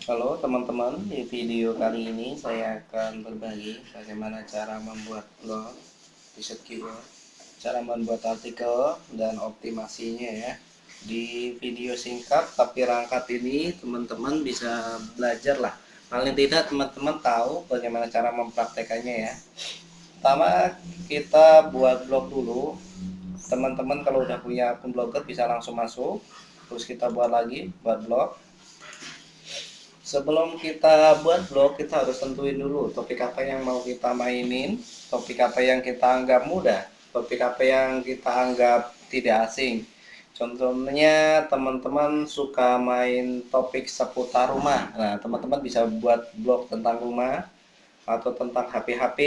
Halo teman-teman, di video kali ini saya akan berbagi bagaimana cara membuat blog riset keyword, cara membuat artikel dan optimasinya ya. Di video singkat tapi rangkat ini teman-teman bisa belajar lah. Paling tidak teman-teman tahu bagaimana cara mempraktekannya ya. Pertama kita buat blog dulu. Teman-teman kalau udah punya akun blogger bisa langsung masuk. Terus kita buat lagi, buat blog. Sebelum kita buat blog, kita harus tentuin dulu topik apa yang mau kita mainin, topik apa yang kita anggap mudah, topik apa yang kita anggap tidak asing. Contohnya teman-teman suka main topik seputar rumah. Nah, teman-teman bisa buat blog tentang rumah atau tentang HP-HP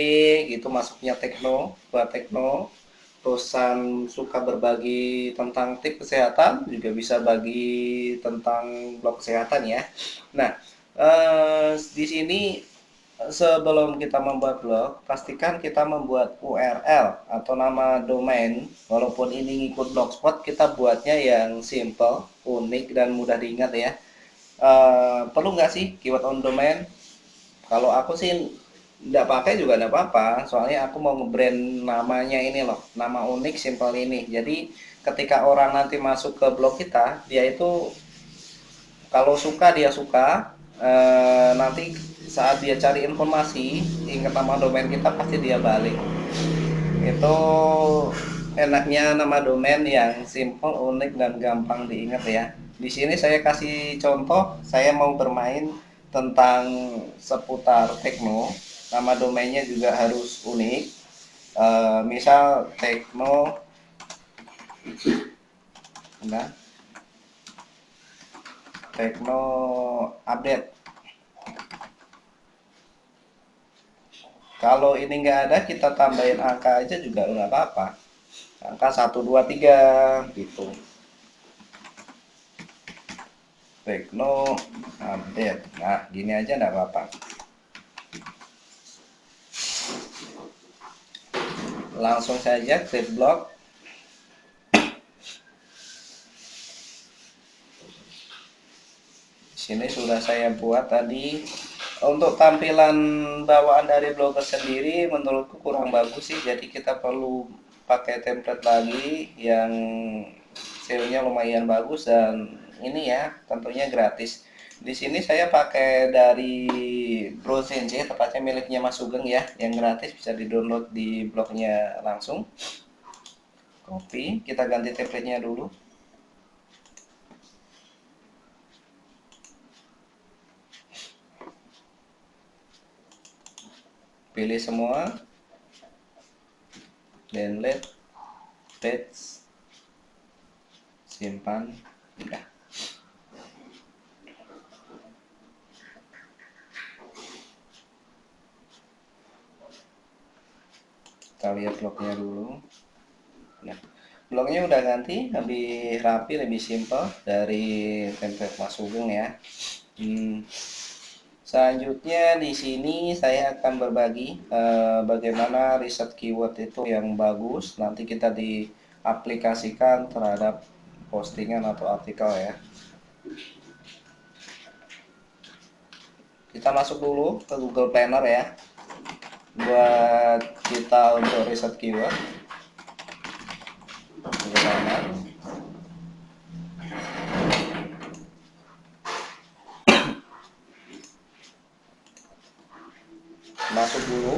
gitu, masuknya tekno, buat tekno. Terusan suka berbagi tentang tips kesehatan, juga bisa bagi tentang blog kesehatan ya. Nah, di sini sebelum kita membuat blog, pastikan kita membuat URL atau nama domain. Walaupun ini ngikut blogspot, kita buatnya yang simple, unik dan mudah diingat ya. Perlu nggak sih keyword on domain? Kalau aku sih nggak pakai juga nggak apa-apa, soalnya aku mau nge-brand namanya ini loh, nama unik simple ini. Jadi ketika orang nanti masuk ke blog kita, dia itu kalau suka dia suka, nanti saat dia cari informasi ingat nama domain kita pasti dia balik. Itu enaknya nama domain yang simple, unik dan gampang diingat ya. Di sini saya kasih contoh, saya mau bermain tentang seputar tekno. Nama domainnya juga harus unik. Misal tekno, nah, tekno update. Kalau ini nggak ada, kita tambahin angka aja juga nggak apa-apa. Angka 1, 2, 3 gitu. Tekno update. Nah, gini aja nggak apa-apa. Langsung saja create blog. Sini sudah saya buat tadi. Untuk tampilan bawaan dari blogger sendiri menurutku kurang bagus sih, jadi kita perlu pakai template lagi yang SEO-nya lumayan bagus dan ini ya tentunya gratis. Di sini saya pakai dari Browsense, tepatnya miliknya Mas Sugeng ya, yang gratis bisa di-download di blognya langsung. Copy, kita ganti template-nya dulu. Pilih semua, download, paste, simpan, udah. Kita lihat blognya dulu. Nah, blognya udah ganti, lebih rapi, lebih simple dari template Mas Sugeng ya. Selanjutnya di sini saya akan berbagi bagaimana riset keyword itu yang bagus nanti kita diaplikasikan terhadap postingan atau artikel ya. Kita masuk dulu ke Google Planner ya, buat kita untuk riset keyword. Google Planner. Masuk dulu.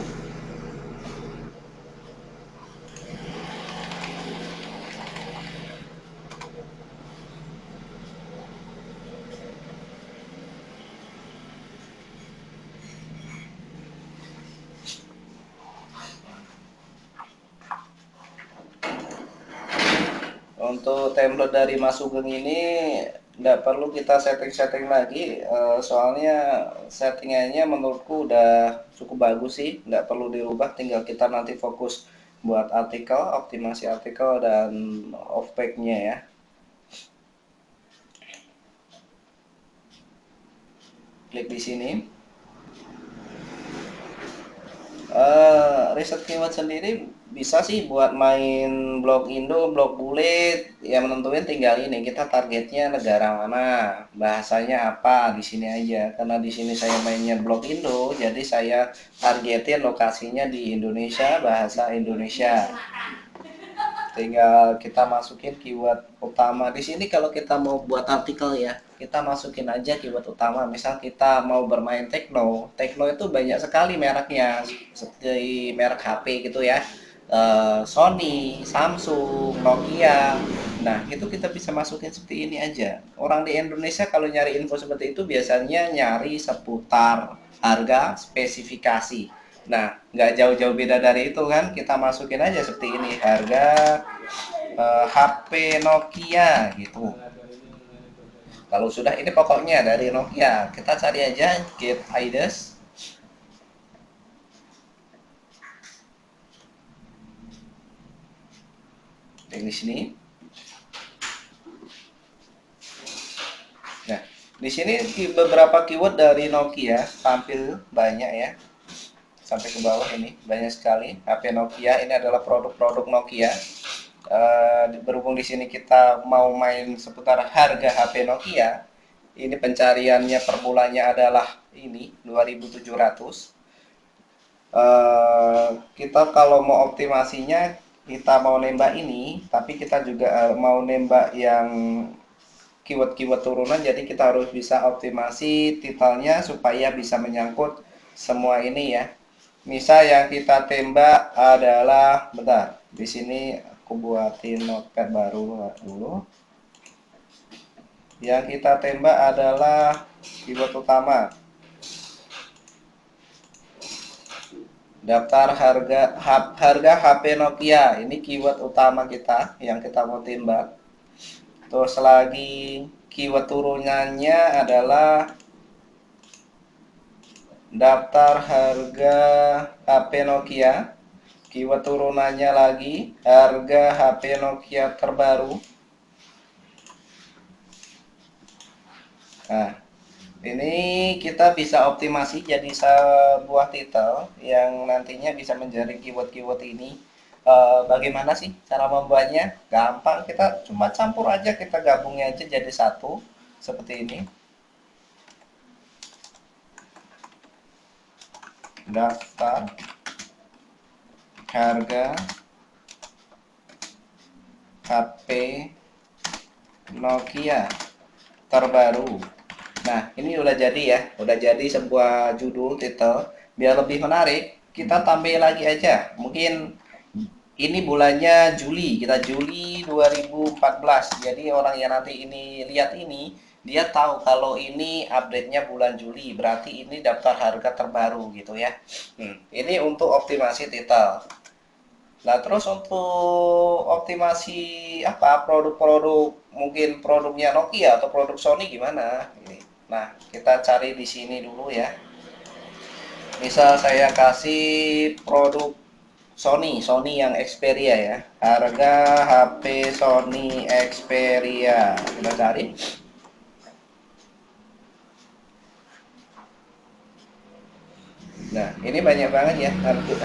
Untuk template dari Mas Sugeng ini nggak perlu kita setting-setting lagi, soalnya settingannya menurutku udah cukup bagus sih, nggak perlu dirubah, tinggal kita nanti fokus buat artikel, optimasi artikel dan off page-nya ya. Klik di sini. Riset keyword sendiri bisa sih buat main blok Indo, blok bulet, yang menentuin tinggal ini kita targetnya negara mana, bahasanya apa di sini aja. Karena di sini saya mainnya blok Indo, jadi saya targetin lokasinya di Indonesia, bahasa Indonesia. Tinggal kita masukin keyword utama di sini. Kalau kita mau buat artikel ya, kita masukin aja keyword utama. Misal kita mau bermain techno, techno itu banyak sekali mereknya, seperti merek HP gitu ya. Sony, Samsung, Nokia. Nah, itu kita bisa masukin seperti ini aja. Orang di Indonesia kalau nyari info seperti itu biasanya nyari seputar harga, spesifikasi. Nah, nggak jauh-jauh beda dari itu kan, kita masukin aja seperti ini, harga HP Nokia gitu. Kalau sudah ini pokoknya dari Nokia, kita cari aja get IDES. Di sini. Nah, di sini beberapa keyword dari Nokia tampil banyak ya. Sampai ke bawah ini banyak sekali. HP Nokia ini adalah produk-produk Nokia. Berhubung di sini kita mau main seputar harga HP Nokia, ini pencariannya per bulannya adalah ini 2.700. Kita kalau mau optimasinya, kita mau nembak ini, tapi kita juga mau nembak yang keyword-keyword turunan, jadi kita harus bisa optimasi titelnya supaya bisa menyangkut semua ini ya. Misal yang kita tembak adalah, bentar, di sini aku buatin notepad baru dulu. Yang kita tembak adalah keyword utama. Daftar harga HP Nokia. Ini keyword utama kita yang kita mau tembak. Terus lagi keyword turunannya adalah daftar harga HP Nokia. Keyword turunannya lagi harga HP Nokia terbaru. Nah, ini kita bisa optimasi jadi sebuah titel yang nantinya bisa menjadi keyword-keyword ini. Bagaimana sih cara membuatnya? Gampang, kita cuma campur aja, kita gabungnya aja jadi satu seperti ini. Daftar harga HP Nokia terbaru. Nah, ini udah jadi ya, udah jadi sebuah judul titel. Biar lebih menarik, kita tambah lagi aja. Mungkin ini bulannya Juli, kita Juli 2014. Jadi orang yang nanti ini lihat ini, dia tahu kalau ini update-nya bulan Juli, berarti ini daftar harga terbaru gitu ya. Ini untuk optimasi titel. Nah, terus untuk optimasi apa produk-produk, mungkin produknya Nokia atau produk Sony gimana? Nah, kita cari di sini dulu ya. Misal saya kasih produk Sony yang Xperia ya. Harga HP Sony Xperia. Kita cari. Nah, ini banyak banget ya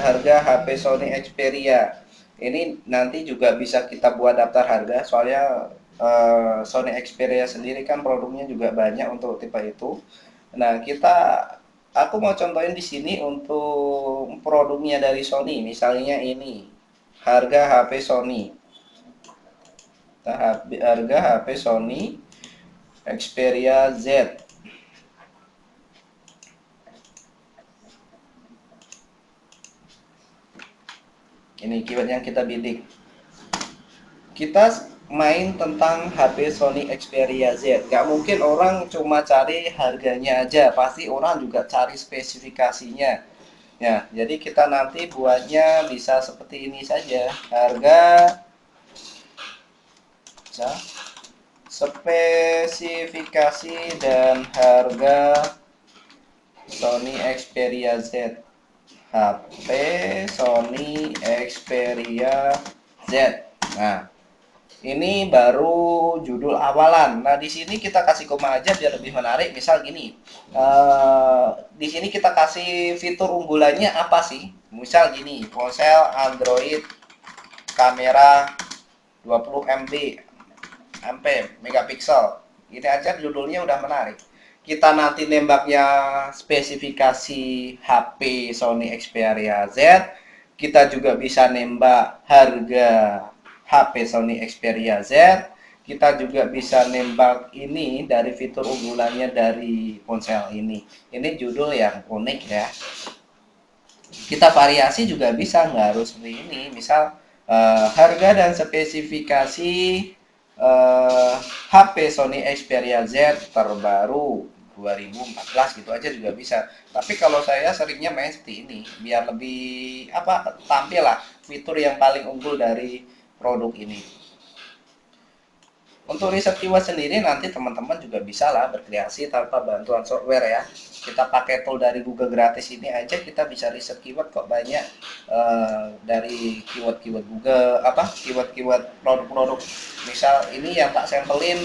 harga HP Sony Xperia. Ini nanti juga bisa kita buat daftar harga, soalnya Sony Xperia sendiri kan produknya juga banyak untuk tipe itu. Nah, aku mau contohin di sini untuk produknya dari Sony, misalnya ini harga HP Sony. Nah, harga HP Sony Xperia Z. Ini keyword yang kita bidik. Kita main tentang HP Sony Xperia Z. Gak mungkin orang cuma cari harganya aja, pasti orang juga cari spesifikasinya. Ya, jadi kita nanti buatnya bisa seperti ini saja. Harga, spesifikasi dan harga Sony Xperia Z. HP Sony Xperia Z. Nah, Ini baru judul awalan. Nah, di sini kita kasih koma aja biar lebih menarik. Misal gini, di sini kita kasih fitur unggulannya apa sih? Misal gini, ponsel Android kamera 20 MP megapiksel. Ini aja judulnya udah menarik. Kita nanti nembaknya spesifikasi HP Sony Xperia Z. Kita juga bisa nembak harga HP Sony Xperia Z. Kita juga bisa nembak ini dari fitur unggulannya dari ponsel ini. Ini judul yang unik ya. Kita variasi juga bisa, nggak harus seperti ini. Misal harga dan spesifikasi HP Sony Xperia Z terbaru 2014 gitu aja juga bisa. Tapi kalau saya seringnya main seperti ini biar lebih apa, tampil lah fitur yang paling unggul dari produk ini. Untuk riset keyword sendiri nanti teman-teman juga bisa lah berkreasi tanpa bantuan software ya. Kita pakai tool dari Google gratis ini aja kita bisa riset keyword kok banyak, dari keyword-keyword Google apa keyword-keyword produk-produk. Misal ini yang tak sampelin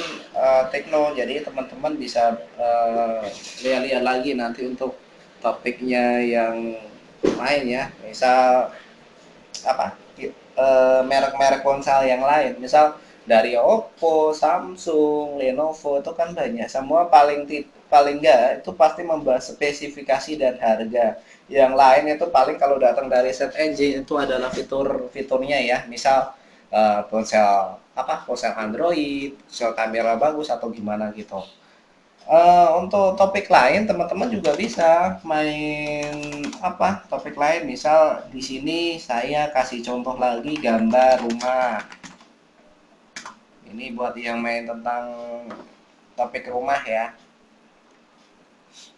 Tekno, jadi teman-teman bisa lihat-lihat lagi nanti untuk topiknya yang lain ya. Misal apa merek-merek ponsel yang lain, misal dari Oppo, Samsung, Lenovo itu kan banyak. Semua paling enggak itu pasti membahas spesifikasi dan harga. Yang lain itu paling kalau datang dari search engine itu adalah fitur-fiturnya ya. Misal ponsel apa? Ponsel Android, ponsel kamera bagus atau gimana gitu. Untuk topik lain teman-teman juga bisa main apa topik lain, misal di sini saya kasih contoh lagi gambar rumah. Ini buat yang main tentang topik rumah ya.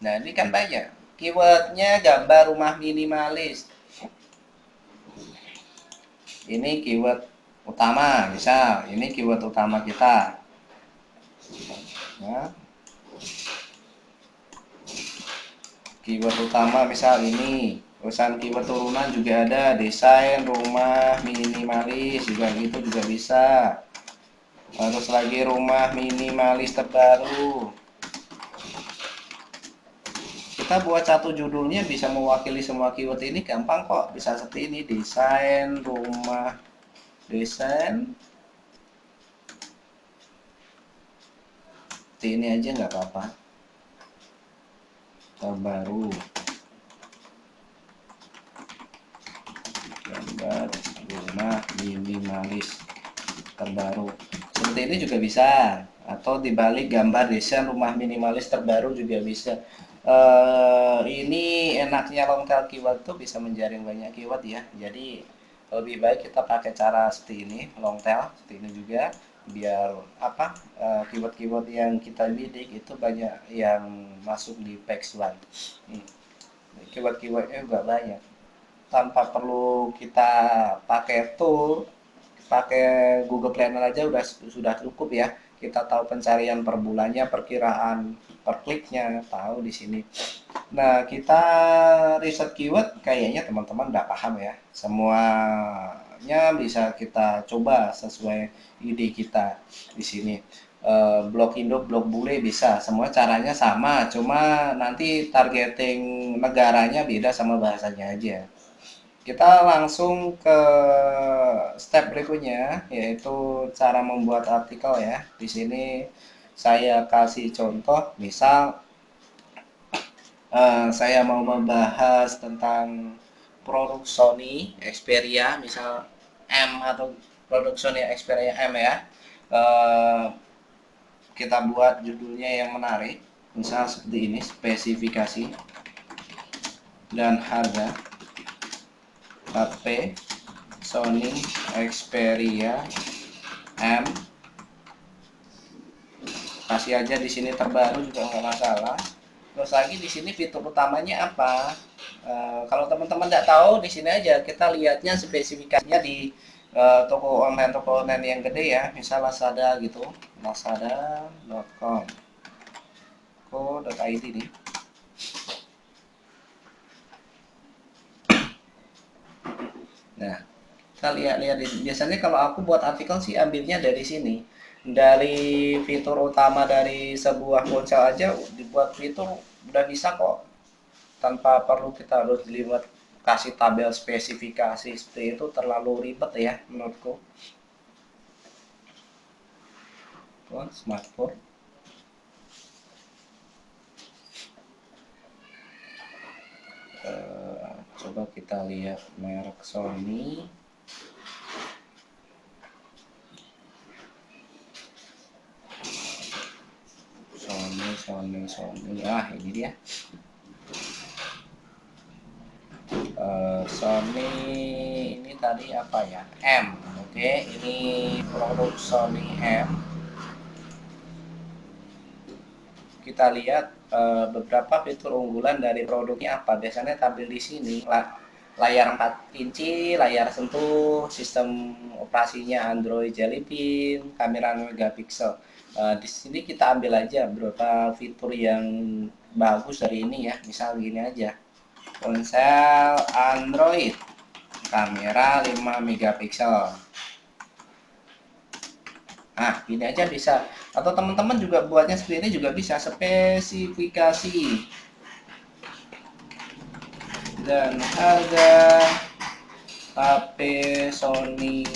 Nah ini kan banyak keywordnya, gambar rumah minimalis. Ini keyword utama, misal ini keyword utama kita. Nah, keyword utama misal ini. Urusan keyword turunan juga ada, desain rumah minimalis juga gitu juga bisa. Terus lagi rumah minimalis terbaru. Kita buat satu judulnya bisa mewakili semua keyword ini gampang kok. Bisa seperti ini, desain rumah, desain seperti ini aja nggak apa-apa. Terbaru, gambar rumah minimalis terbaru. Seperti ini juga bisa, atau dibalik gambar desain rumah minimalis terbaru juga bisa. Ini enaknya long tail keyword tuh bisa menjaring banyak keyword ya. Jadi lebih baik kita pakai cara seperti ini, long tail seperti ini juga, biar apa keyword-keyword yang kita bidik itu banyak yang masuk di page one. Keyword-keywordnya juga banyak tanpa perlu kita pakai tool, pakai Google Planner aja sudah cukup ya. Kita tahu pencarian per bulannya, perkiraan per kliknya, tahu di sini. Nah, kita riset keyword kayaknya teman-teman udah paham ya. Semuanya bisa kita coba sesuai ide kita di sini. Blog Indo, blog bule bisa. Semua caranya sama, cuma nanti targeting negaranya beda sama bahasanya aja. Kita langsung ke step berikutnya, yaitu cara membuat artikel ya. Di sini saya kasih contoh, misal saya mau membahas tentang produk Sony Xperia, misal M atau produk Sony Xperia M ya. Eh, kita buat judulnya yang menarik, misal seperti ini, spesifikasi dan harga HP Sony Xperia M. Kasih aja di sini terbaru juga nggak masalah. Terus lagi di sini fitur utamanya apa? Kalau teman-teman nggak tahu, di sini aja kita lihatnya spesifikasinya di toko online yang gede ya, misal Lazada gitu, lazada.com co.id nih. Nah, kita lihat-lihat. Biasanya kalau aku buat artikel sih ambilnya dari sini, dari fitur utama dari sebuah ponsel aja dibuat fitur udah bisa kok, tanpa perlu kita harus dilihat kasih tabel spesifikasi seperti itu, terlalu ribet ya menurutku. Smartphone, coba kita lihat merek Sony. Sony, ini dia. Sony ini tadi apa ya, M. Oke, ini produk Sony M. Kita lihat beberapa fitur unggulan dari produknya apa. Biasanya tampil di sini, layar 4 inci, layar sentuh, sistem operasinya Android Jelly Bean, kamera megapiksel. Di sini kita ambil aja beberapa fitur yang bagus dari ini ya. Misal gini aja, ponsel Android, kamera 5 megapiksel. Nah, ini aja bisa. Atau teman-teman juga buatnya sendiri juga bisa. Spesifikasi dan harga HP Sony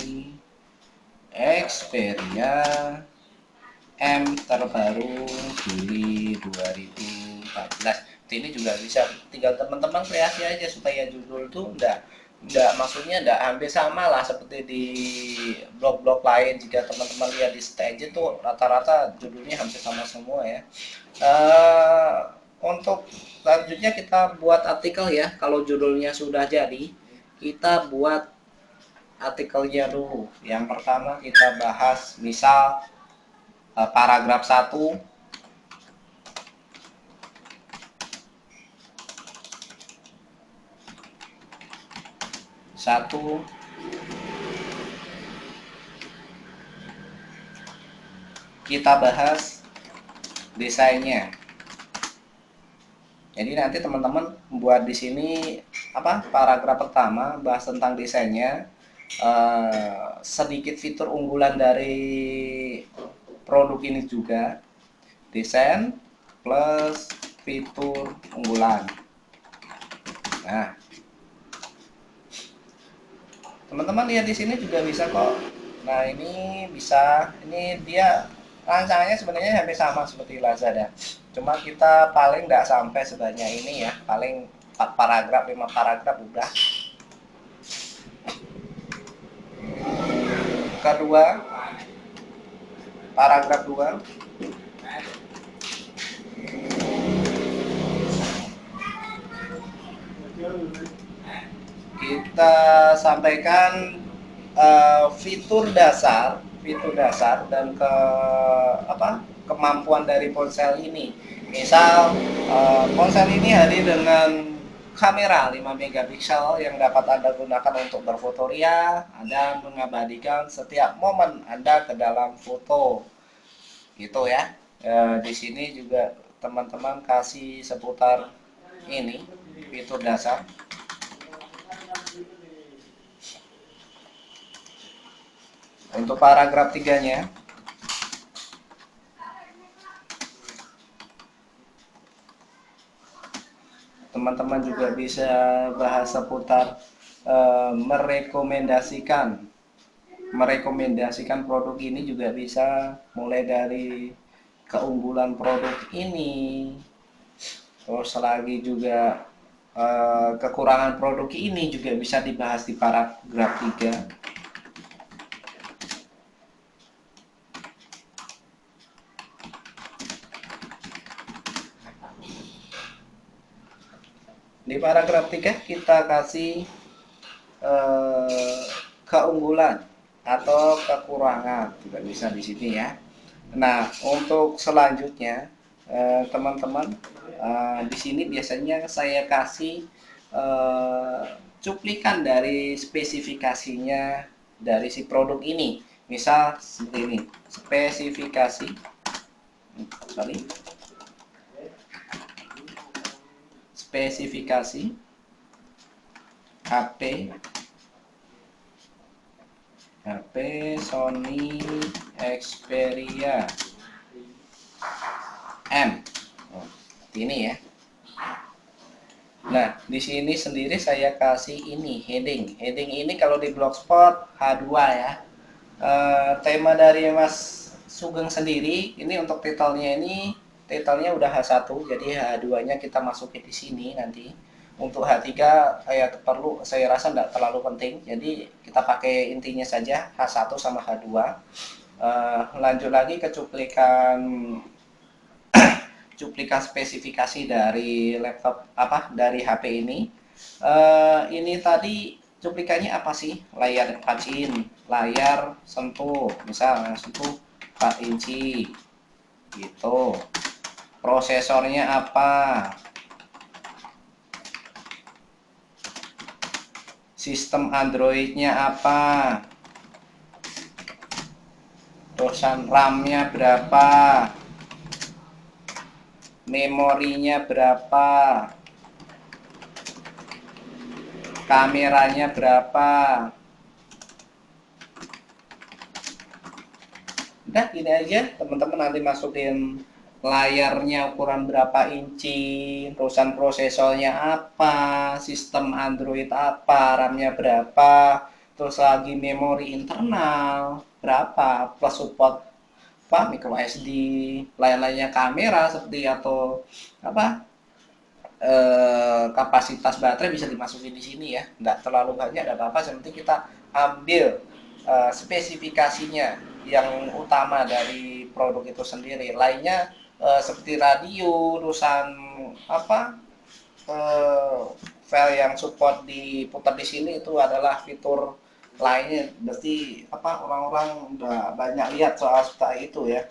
Xperia M terbaru Juli 2014. Ini juga bisa, tinggal teman-teman kreasi aja supaya judul tuh enggak, maksudnya enggak hampir sama lah seperti di blog-blog lain. Jika teman-teman lihat di stage itu rata-rata judulnya hampir sama semua ya. Untuk selanjutnya kita buat artikel ya. Kalau judulnya sudah jadi, kita buat artikelnya dulu. Yang pertama kita bahas misal paragraf 1 kita bahas desainnya. Jadi nanti teman-teman buat di sini paragraf pertama bahas tentang desainnya, sedikit fitur unggulan dari produk ini juga, desain plus fitur unggulan. Nah, teman-teman lihat di sini juga bisa kok. Nah, ini bisa, ini dia rancangannya sebenarnya hampir sama seperti Lazada. Cuma kita paling nggak sampai sebanyak ini ya, paling 4 paragraf, 5 paragraf udah. Kedua, paragraf 2. Kita sampaikan fitur dasar dan kemampuan dari ponsel ini. Misal ponsel ini hadir dengan kamera 5 megapiksel yang dapat Anda gunakan untuk berfoto ria. Anda mengabadikan setiap momen Anda ke dalam foto. Gitu ya. Di sini juga teman-teman kasih seputar ini fitur dasar. Untuk paragraf 3-nya, teman-teman juga bisa bahas seputar merekomendasikan produk ini juga bisa, mulai dari keunggulan produk ini, terus lagi juga kekurangan produk ini juga bisa dibahas di paragraf 3. Di paragraf 3 kita kasih keunggulan atau kekurangan juga bisa di sini ya. Nah, untuk selanjutnya teman-teman, di sini biasanya saya kasih cuplikan dari spesifikasinya dari si produk ini. Misal seperti ini, spesifikasi HP HP Sony Xperia M. Oh, ini ya. Nah, di sini sendiri saya kasih ini heading. Heading ini kalau di Blogspot H2 ya. Tema dari Mas Sugeng sendiri ini untuk titelnya udah H1, jadi H2-nya kita masukin di sini nanti. Untuk H3 saya rasa tidak terlalu penting, jadi kita pakai intinya saja H1 sama H2. Lanjut lagi ke cuplikan spesifikasi dari laptop dari HP ini. Ini tadi cuplikannya apa sih? Layar touch-in, layar sentuh, misalnya sentuh 4 inci gitu. Prosesornya apa? Sistem Android-nya apa? Terusan RAM-nya berapa? Memorinya berapa? Kameranya berapa? Udah gini aja, teman-teman nanti masukin layarnya ukuran berapa inci, terusan prosesornya apa, sistem Android apa, RAM-nya berapa, terus lagi memori internal berapa, plus support micro SD, lain-lainnya kamera seperti atau kapasitas baterai bisa dimasukin di sini ya, nggak terlalu banyak, nggak apa-apa, yang penting kita ambil spesifikasinya yang utama dari produk itu sendiri. Lainnya seperti radio, urusan file yang support diputar di sini itu adalah fitur lainnya. Berarti orang-orang udah banyak lihat soal seperti itu ya.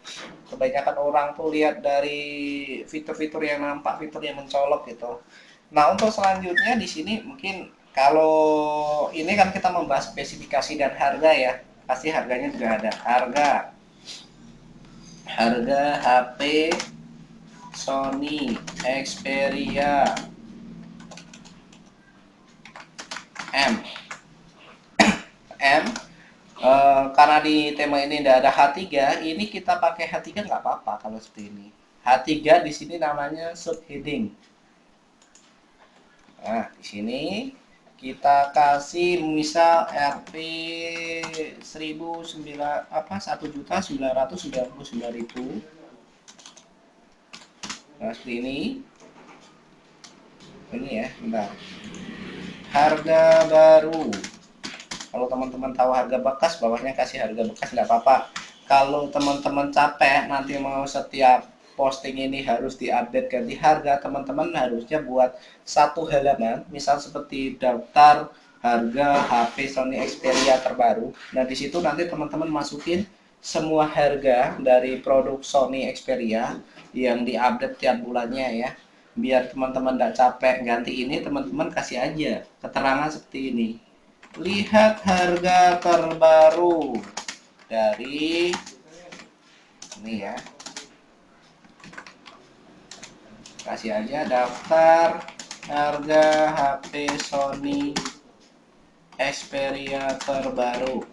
Kebanyakan orang tuh lihat dari fitur-fitur yang nampak, fitur yang mencolok gitu. Nah, untuk selanjutnya di sini mungkin kalau ini kan kita membahas spesifikasi dan harga ya. Pasti harganya juga ada. Harga HP Sony Xperia M. M. Karena di tema ini tidak ada H3, ini kita pakai H3 nggak apa-apa kalau seperti ini. H3 di sini namanya subheading. Nah, di sini kita kasih misal RP 1.999.000. Nah, seperti ini. Ini ya, bentar. Harga baru. Kalau teman-teman tahu harga bekas, bawahnya kasih harga bekas, nggak apa-apa. Kalau teman-teman capek nanti mau setiap posting ini harus diupdate ganti harga, teman-teman harusnya buat satu halaman, misal seperti daftar harga HP Sony Xperia terbaru. Nah, di situ nanti teman-teman masukin semua harga dari produk Sony Xperia yang diupdate tiap bulannya ya. Biar teman-teman tidak capek ganti ini, teman-teman kasih aja keterangan seperti ini. Lihat harga terbaru dari ini ya. Kasih aja daftar harga HP Sony Xperia terbaru.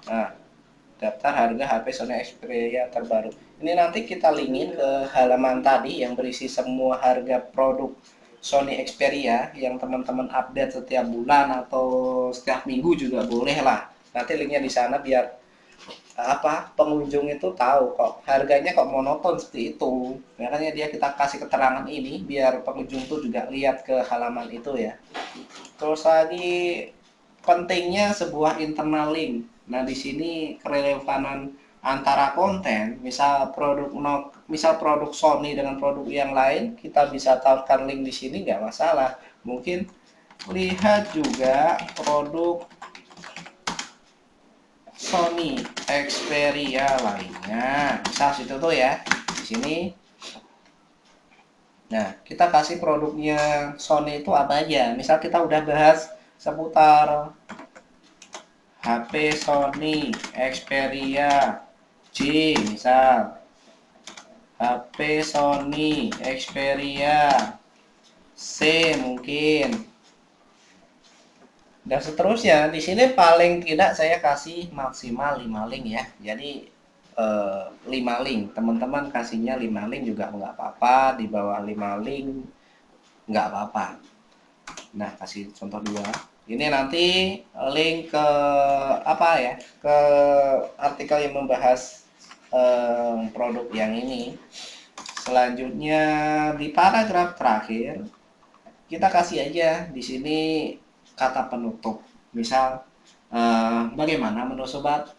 Nah, daftar harga HP Sony Xperia terbaru. Ini nanti kita linkin ke halaman tadi yang berisi semua harga produk Sony Xperia yang teman-teman update setiap bulan atau setiap minggu juga boleh lah. Nanti linknya di sana biar pengunjung itu tahu kok harganya kok monoton seperti itu. Makanya kita kasih keterangan ini biar pengunjung tuh juga lihat ke halaman itu ya. Terus lagi pentingnya sebuah internal link. Nah, di sini kerelevanan antara konten, misal produk Sony dengan produk yang lain, kita bisa taruhkan link di sini nggak masalah. Mungkin lihat juga produk Sony Xperia lainnya, misal situ tuh ya, di sini. Nah, kita kasih produknya Sony itu apa aja. Misal kita udah bahas seputar HP Sony Xperia J, misal HP Sony Xperia C mungkin. dan seterusnya. Di sini paling tidak saya kasih maksimal 5 link ya. Jadi 5 link, teman-teman kasihnya 5 link juga nggak apa-apa, di bawah 5 link nggak apa-apa. Nah, kasih contoh dua. Ini nanti link ke apa ya? Ke artikel yang membahas produk yang ini. Selanjutnya di paragraf terakhir kita kasih aja di sini kata penutup. Misal bagaimana menurut sobat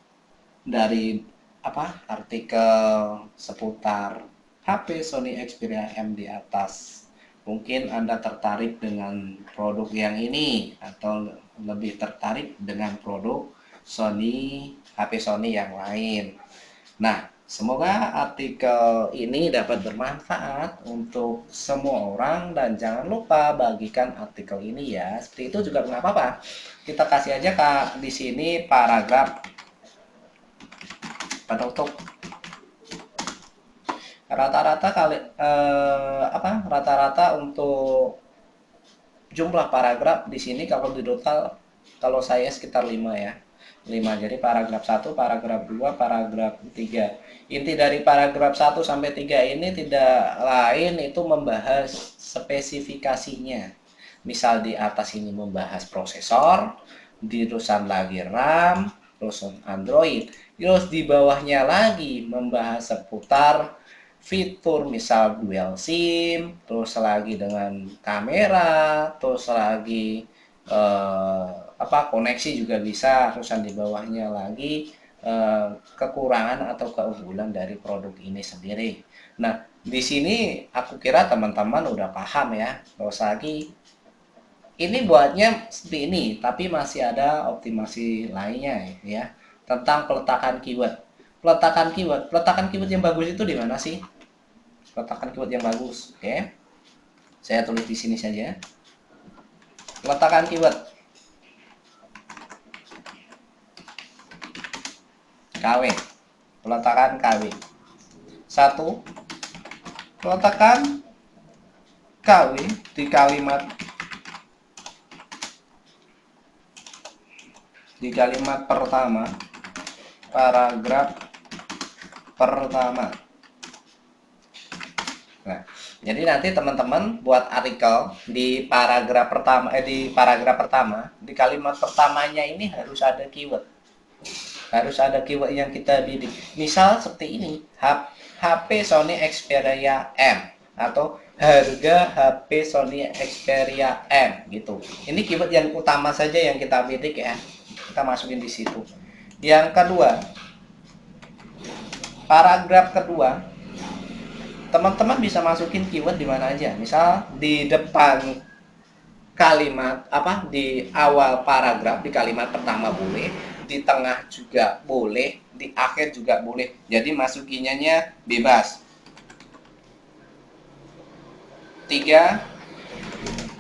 dari apa artikel seputar HP Sony Xperia M di atas. Mungkin Anda tertarik dengan produk yang ini atau lebih tertarik dengan produk Sony, HP Sony yang lain. Nah, semoga artikel ini dapat bermanfaat untuk semua orang dan jangan lupa bagikan artikel ini ya. Seperti itu juga nggak apa-apa. Kita kasih aja Kak di sini paragraf penutup. Rata-rata rata-rata untuk jumlah paragraf di sini kalau di total kalau saya sekitar 5 ya. 5. Jadi paragraf 1, paragraf 2, paragraf 3. Inti dari paragraf 1 sampai 3 ini tidak lain itu membahas spesifikasinya. Misal di atas ini membahas prosesor, di terusan lagi RAM, terus Android. Terus di bawahnya lagi membahas seputar fitur misal dual SIM, terus lagi dengan kamera, terus lagi koneksi juga bisa, terusan di bawahnya lagi kekurangan atau keunggulan dari produk ini sendiri. Nah, di sini aku kira teman-teman udah paham ya. Terus lagi ini buatnya seperti ini, tapi masih ada optimasi lainnya ya tentang peletakan keyword. Peletakan keyword yang bagus itu di mana sih? Peletakan keyword yang bagus. Oke. Saya tulis di sini saja. Peletakan keyword. KW. Peletakan KW. 1. Peletakan KW di kalimat pertama, paragraf pertama. Nah, jadi nanti teman-teman buat artikel di paragraf pertama, di kalimat pertamanya ini harus ada keyword. Harus ada keyword yang kita bidik. Misal seperti ini, HP Sony Xperia M atau harga HP Sony Xperia M gitu. Ini keyword yang utama saja yang kita bidik ya. Kita masukin di situ. Yang kedua, paragraf kedua, teman-teman bisa masukin keyword di mana aja. Misal di depan kalimat di awal paragraf di kalimat pertama boleh, di tengah juga boleh, di akhir juga boleh. Jadi masukinnya bebas. 3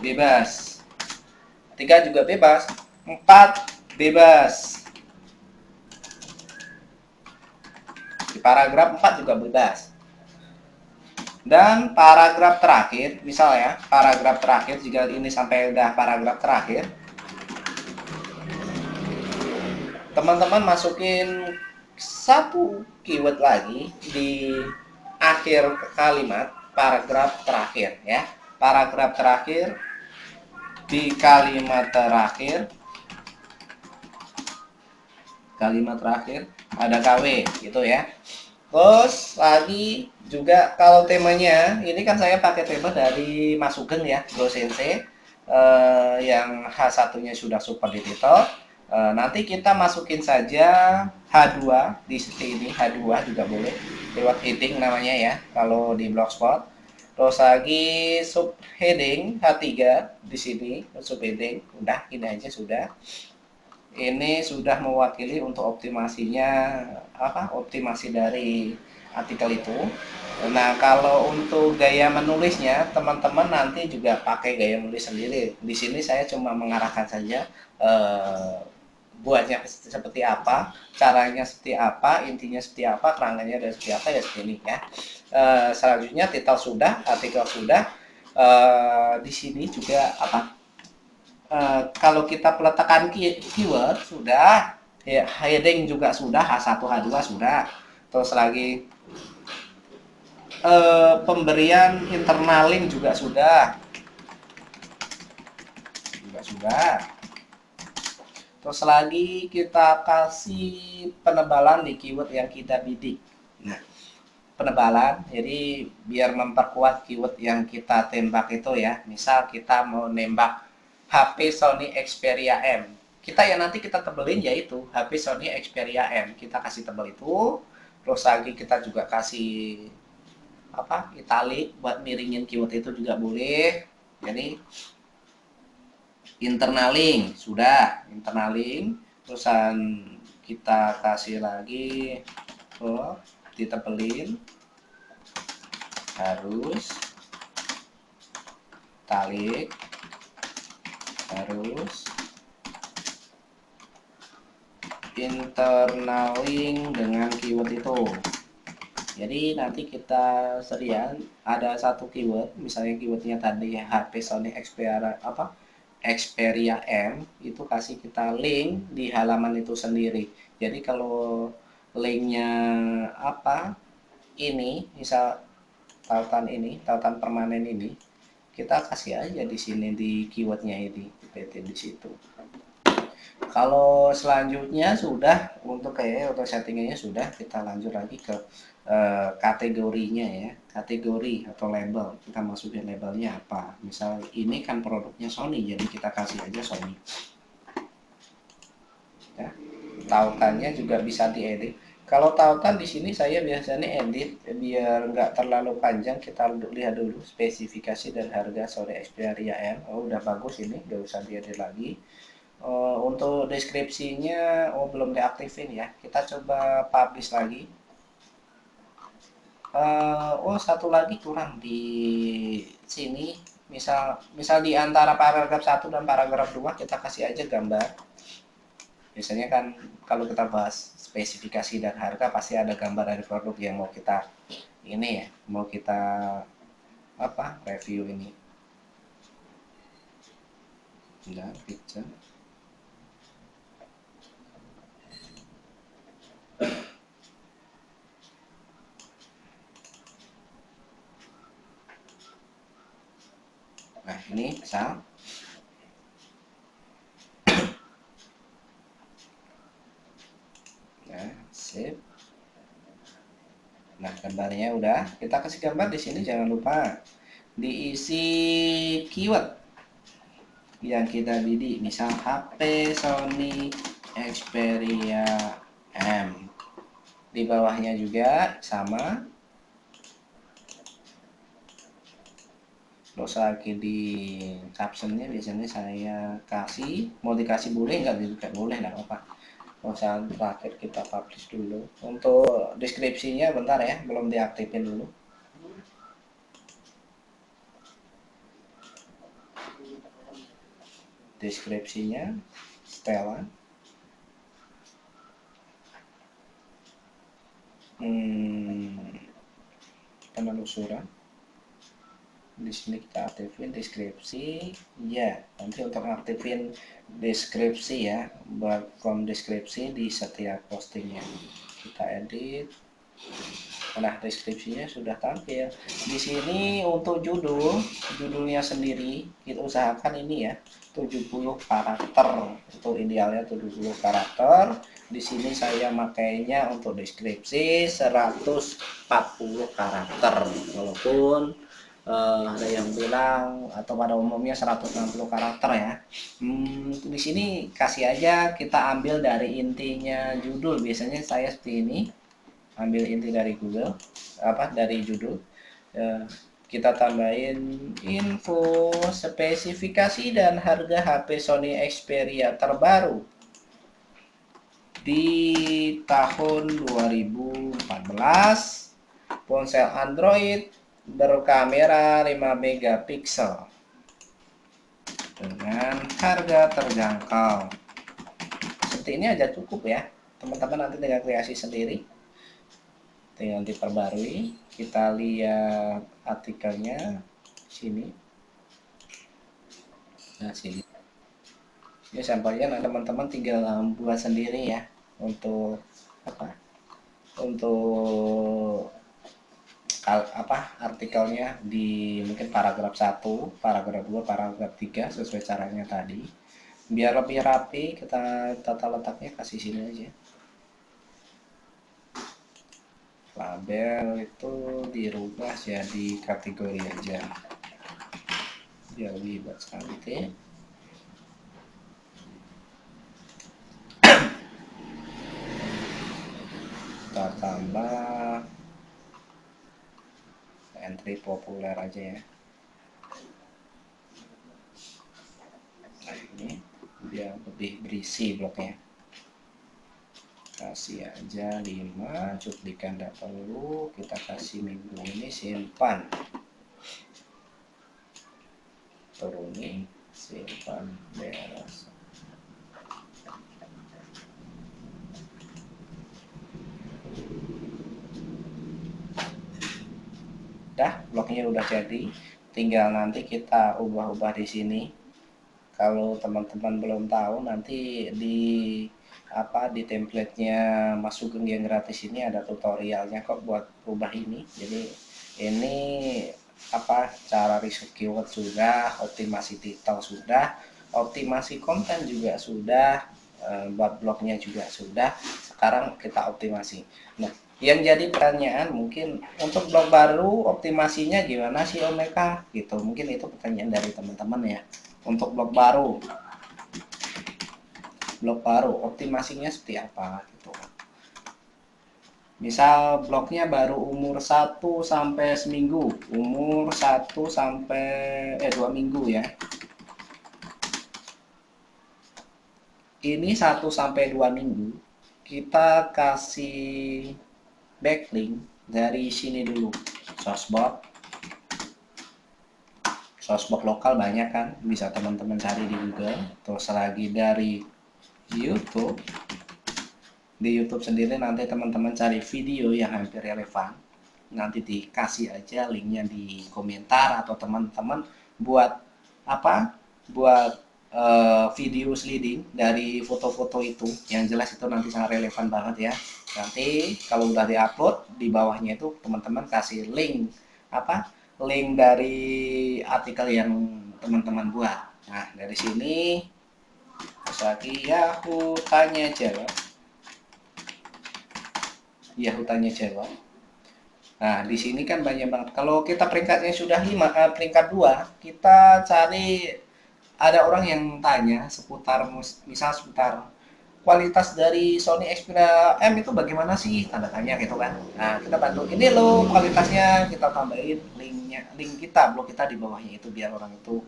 bebas. 3 juga bebas. 4 bebas. Di paragraf 4 juga bebas. Dan paragraf terakhir, misalnya paragraf terakhir, jika ini sampai udah paragraf terakhir, teman-teman masukin satu keyword lagi di akhir kalimat paragraf terakhir ya. Paragraf terakhir di kalimat terakhir ada KW gitu ya. Terus lagi juga kalau temanya ini kan saya pakai tema dari Mas Sugeng ya, Bro Sensei, yang H1-nya sudah super digital. Nanti kita masukin saja H2 di sini, H2 juga boleh lewat heading namanya ya kalau di Blogspot. Terus lagi subheading H3 di sini, subheading udah ini aja sudah. Ini sudah mewakili untuk optimasi dari artikel itu. Nah, kalau untuk gaya menulisnya, teman-teman nanti juga pakai gaya menulis sendiri. Di sini saya cuma mengarahkan saja buatnya seperti apa, caranya seperti apa, intinya seperti apa, kerangkanya dan seperti apa ya seperti ini ya. Selanjutnya titel sudah, artikel sudah. Di sini juga Kalau kita peletakan keyword sudah, ya, heading juga sudah, H1 H2 sudah, terus lagi pemberian internal link juga sudah. Terus lagi kita kasih penebalan di keyword yang kita bidik. Nah, penebalan, jadi biar memperkuat keyword yang kita tembak itu ya. Misal kita mau nembak HP Sony Xperia M. Kita ya nanti kita tebelin yaitu HP Sony Xperia M. Kita kasih tebel itu. Terus lagi kita juga kasih apa? Italic buat miringin keyword itu juga boleh. Jadi internaling sudah, internaling, terusan kita kasih lagi ditebelin harus talik, harus internaling dengan keyword itu. Jadi nanti kita sediakan ada satu keyword, misalnya keywordnya tadi HP Sony Xperia apa Xperia M, itu kasih kita link di halaman itu sendiri. Jadi kalau linknya apa ini, misal tautan permanen ini, kita kasih aja di sini di keywordnya ini, PT di situ. Kalau selanjutnya sudah untuk settingannya sudah, kita lanjut lagi ke kategorinya ya, kategori atau label. Kita masukin labelnya apa, misal ini kan produknya Sony, jadi kita kasih aja Sony ya. Tautannya juga bisa diedit. Kalau tautan di sini saya biasanya edit biar nggak terlalu panjang. Kita lihat dulu spesifikasi dan harga Sony Xperia M. Oh, udah bagus ini, nggak usah diedit lagi. Untuk deskripsinya belum diaktifin ya, kita coba publish lagi. Satu lagi kurang di sini, misal di antara paragraf 1 dan paragraf 2 kita kasih aja gambar. Biasanya kan kalau kita bahas spesifikasi dan harga pasti ada gambar dari produk yang mau kita review ini. Nah, picture. Nah, ini misal sip. Nah, gambarnya udah, kita kasih gambar di sini, jangan lupa diisi keyword yang kita bidik, misal HP Sony Xperia M. Di bawahnya juga sama. Terus lagi di captionnya biasanya saya kasih, mau dikasih boleh, nggak juga boleh, nggak apa-apa. Misalnya terakhir kita publish dulu. Untuk deskripsinya bentar ya, belum diaktifin dulu. Deskripsinya setelan penelusuran. Di sini kita aktifin deskripsi ya. Nanti untuk aktifin deskripsi ya, buat form deskripsi di setiap postingnya kita edit. Nah, deskripsinya sudah tampil di sini. Untuk judulnya sendiri kita usahakan ini ya 70 karakter, itu idealnya 70 karakter. Di sini saya makainya untuk deskripsi 140 karakter, walaupun ada yang bilang atau pada umumnya 160 karakter ya. Di sini kasih aja, kita ambil dari intinya judul. Biasanya saya seperti ini, ambil inti dari Google dari judul, kita tambahin info spesifikasi dan harga HP Sony Xperia terbaru di tahun 2014, ponsel Android berkamera 5 megapiksel dengan harga terjangkau. Seperti ini aja cukup ya, teman-teman nanti tinggal kreasi sendiri, tinggal diperbarui. Kita lihat artikelnya sini. Nah, sini Ya sampelnya, nah teman-teman tinggal buat sendiri ya untuk apa? Untuk artikelnya di mungkin paragraf 1, paragraf 2, paragraf 3 sesuai caranya tadi. Biar lebih rapi, kita tata letaknya kasih sini aja. Label itu dirubah jadi kategori aja. Biar lebih hebat cantik. Kita tambah entry populer aja ya. Nah ini biar lebih berisi bloknya. Kasih aja 5, cuplikan tidak perlu, kita kasih minggu ini simpan, turunin, simpan, beres. Dah, bloknya udah jadi, tinggal nanti kita ubah-ubah di sini. Kalau teman-teman belum tahu, nanti di templatenya Mas Sugeng yang gratis ini ada tutorialnya kok buat ubah ini. Jadi ini cara riset keyword sudah, optimasi titel sudah, optimasi konten juga sudah, buat blognya juga sudah. Sekarang kita optimasi. Nah, yang jadi pertanyaan mungkin untuk blog baru optimasinya gimana sih Om Eka gitu, mungkin itu pertanyaan dari teman-teman ya. Untuk blog baru optimasinya seperti apa gitu. Misal blognya baru umur 1 sampai seminggu, umur 1 sampai 2 minggu ya. Ini 1 sampai 2 minggu kita kasih backlink dari sini dulu. Sourcebox lokal banyak kan, bisa teman-teman cari di Google. Terus lagi dari YouTube. Di YouTube sendiri nanti teman-teman cari video yang hampir relevan, nanti dikasih aja linknya di komentar, atau teman-teman buat buat video sliding dari foto-foto itu yang jelas itu nanti sangat relevan banget ya. Nanti kalau udah diupload, di bawahnya itu teman-teman kasih link link dari artikel yang teman-teman buat. Nah dari sini terus lagi Yahoo tanya jawab, tanya jawab. Nah, di sini kan banyak banget. Kalau kita peringkatnya sudah 5, peringkat 2, kita cari ada orang yang tanya seputar seputar kualitas dari Sony Xperia M itu bagaimana sih? Tanda tanya gitu kan. Nah, kita bantu. Ini loh kualitasnya, kita tambahin link kita, blog kita di bawahnya itu biar orang itu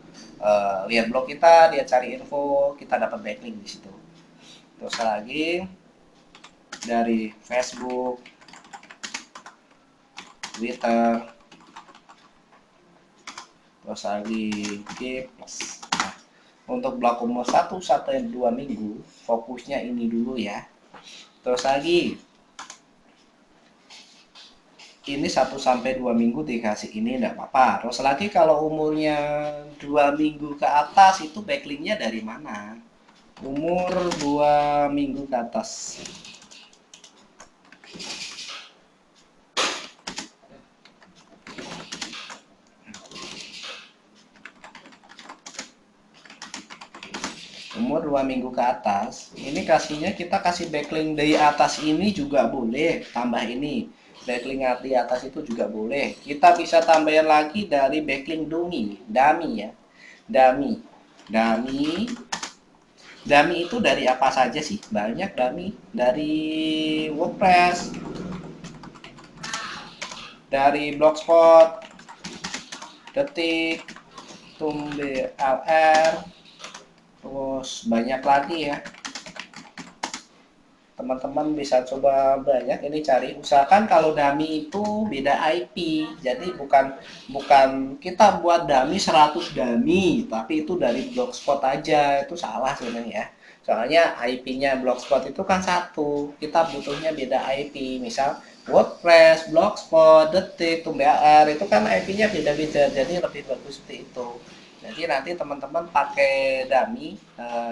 lihat blog kita, dia cari info, kita dapat backlink di situ. Terus lagi dari Facebook, Twitter, terus lagi G+. Nah, untuk blok umur 1 sampai 2 minggu fokusnya ini dulu ya. Terus lagi ini 1 sampai 2 minggu dikasih ini enggak apa-apa. Terus lagi kalau umurnya 2 minggu ke atas itu backlinknya dari mana? Umur 2 minggu ke atas. Umur 2 minggu ke atas, ini kita kasih backlink dari atas ini juga boleh, tambah ini backlink di atas itu juga boleh. Kita bisa tambahin lagi dari backlink dummy ya, dummy itu dari apa saja sih? Banyak dummy, dari WordPress, dari Blogspot, Detik, Tumblr, terus banyak lagi ya. Teman-teman bisa coba banyak ini cari, usahakan kalau dummy itu beda IP, jadi bukan kita buat dummy 100 dummy tapi itu dari Blogspot aja, itu salah sebenarnya ya. Soalnya IP-nya Blogspot itu kan satu, kita butuhnya beda IP. Misal WordPress, Blogspot, Detik, Tumblr itu kan IP-nya beda-beda, jadi lebih bagus seperti itu. Jadi nanti teman-teman pakai dummy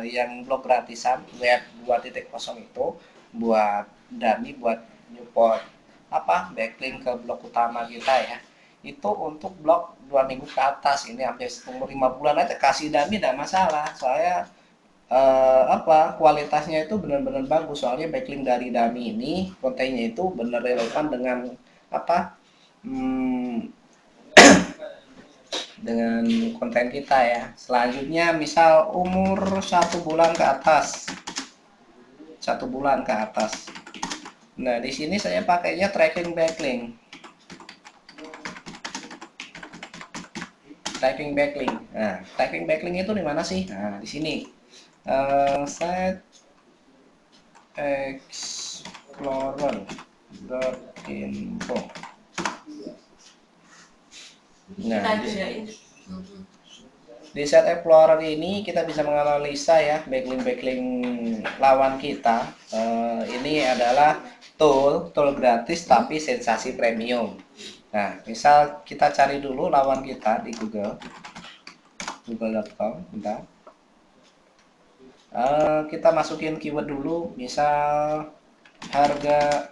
yang blog gratisan web 2.0 itu buat dummy buat nyupport apa backlink ke blog utama kita ya. Itu untuk blog 2 minggu ke atas, ini sampai umur 5 bulan aja kasih dummy tidak masalah. Soalnya apa kualitasnya itu benar-benar bagus, soalnya backlink dari dummy ini kontennya itu benar relevan dengan apa dengan konten kita ya. Selanjutnya misal umur 1 bulan ke atas, 1 bulan ke atas. Nah di sini saya pakainya tracking backlink, Nah tracking backlink itu di mana sih? Nah di sini set explorer.info. Nah di set explorer ini kita bisa menganalisa ya backlink lawan kita. Ini adalah tool gratis tapi sensasi premium. Nah misal kita cari dulu lawan kita di google.com. Bentar. Kita masukin keyword dulu, misal harga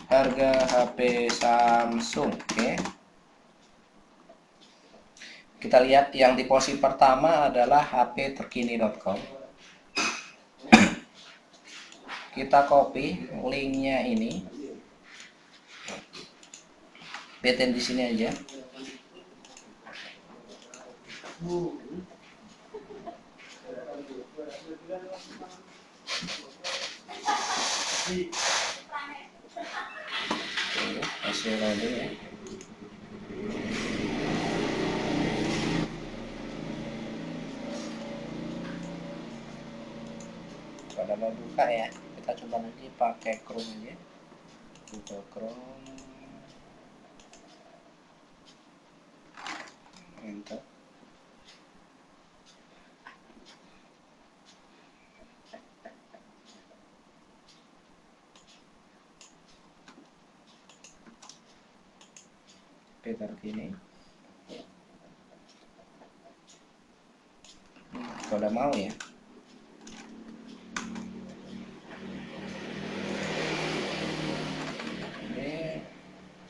harga HP Samsung. Oke. Kita lihat yang di posisi pertama adalah hpterkini.com. Kita copy linknya ini, paste di sini aja. Hasil loading ya. Pada mau buka ya, kita coba nanti pakai Chrome aja. Google Chrome, enter. Peter gini. Kalau mau ya.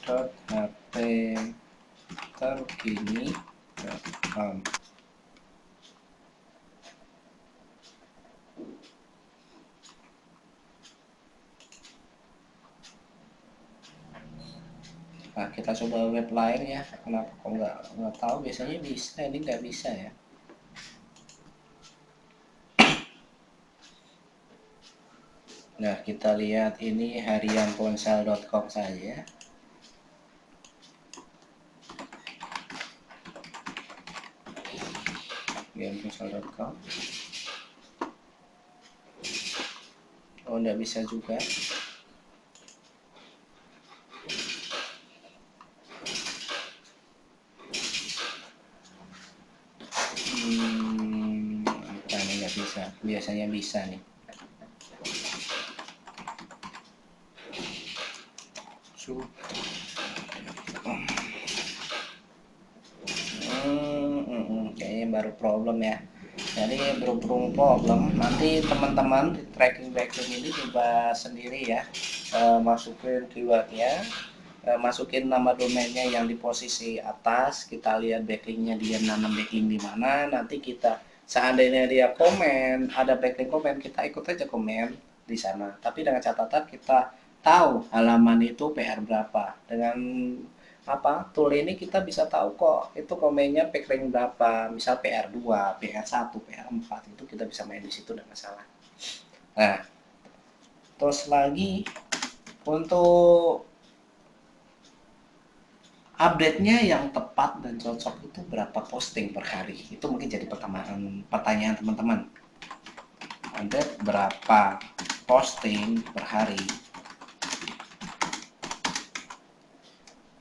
hpterkini.com. Nah, kita coba web lain ya. Kenapa kok nggak tahu? Biasanya bisa, ini nggak bisa ya. Nah, kita lihat ini harianponsel.com saja. harianponsel.com. Oh, nggak bisa juga. Apa nih nggak bisa? Biasanya bisa nih. Kayaknya baru problem ya. Jadi berhubung problem, nanti teman-teman di tracking backlink ini coba sendiri ya, masukin keywordnya, masukin nama domainnya yang di posisi atas, kita lihat backlinknya dia nanam backlink di mana. Nanti kita seandainya dia komen ada backlink komen, kita ikut aja komen di sana, tapi dengan catatan kita tahu halaman itu PR berapa. Dengan apa tool ini kita bisa tahu kok itu komennya backlink berapa, misal PR2, PR1, PR4, itu kita bisa main di situ tidak masalah. Nah terus lagi untuk update-nya yang tepat dan cocok itu berapa posting per hari, itu mungkin jadi pertanyaan teman-teman. Update berapa posting per hari.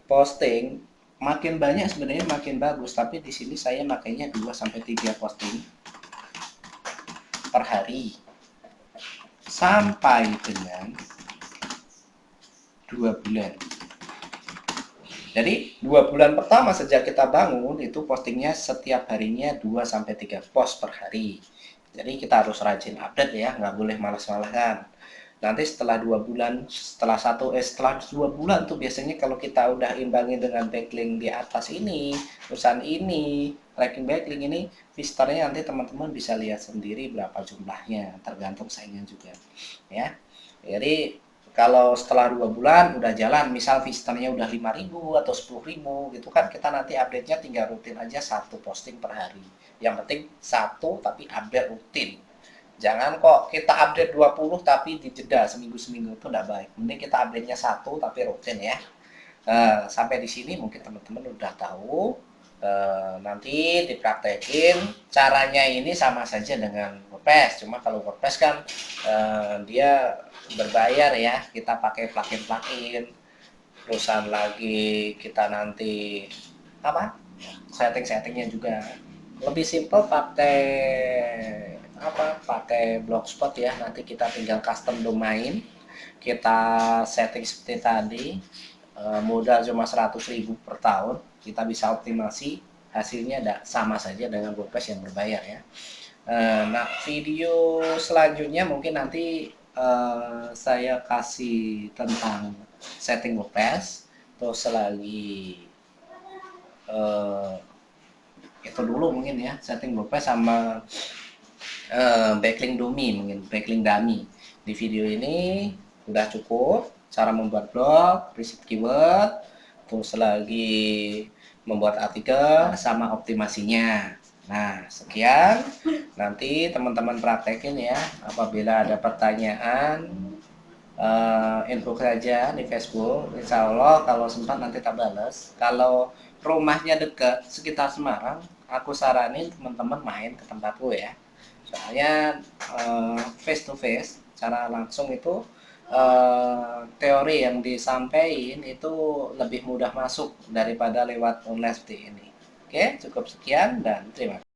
Posting makin banyak sebenarnya makin bagus, tapi di sini saya makanya 2-3 posting per hari sampai dengan 2 bulan. Jadi 2 bulan pertama sejak kita bangun itu postingnya setiap harinya 2 sampai 3 post per hari. Jadi kita harus rajin update ya, nggak boleh malas-malasan. Nanti setelah 2 bulan, setelah 2 bulan tuh biasanya kalau kita udah imbangi dengan backlink di atas ini, perusahaan ini, tracking backlink ini, visitornya nanti teman-teman bisa lihat sendiri berapa jumlahnya, tergantung saingan juga, ya. Jadi kalau setelah 2 bulan udah jalan, misal visitornya udah 5.000 atau 10.000 gitu kan, kita nanti update-nya tinggal rutin aja 1 posting per hari. Yang penting 1 tapi update rutin. Jangan kok kita update 20 tapi dijeda seminggu-seminggu, itu tidak baik. Mending kita update-nya 1 tapi rutin ya. Sampai di sini mungkin teman-teman udah tahu. Nanti dipraktekin caranya ini sama saja dengan WordPress. Cuma kalau WordPress kan dia berbayar ya. Kita pakai plugin-plugin. Terusan lagi kita nanti apa? Setting-settingnya juga lebih simple pakai pakai blogspot ya. Nanti kita tinggal custom domain, kita setting seperti tadi, modal cuma 100.000 per tahun, kita bisa optimasi, hasilnya sama saja dengan WordPress yang berbayar ya. Nah, video selanjutnya mungkin nanti saya kasih tentang setting WordPress, terus selagi itu dulu mungkin ya, setting WordPress sama backlink domain, mungkin backlink dummy. Di video ini udah cukup cara membuat blog, riset keyword, terus lagi membuat artikel sama optimasinya. Nah, sekian. Nanti teman-teman praktekin ya. Apabila ada pertanyaan, info saja di Facebook. Insya Allah kalau sempat nanti tak balas. Kalau rumahnya dekat sekitar Semarang, aku saranin teman-teman main ke tempatku ya. Soalnya face to face, secara langsung itu teori yang disampaikan itu lebih mudah masuk daripada lewat online seperti ini. Oke, cukup sekian dan terima kasih.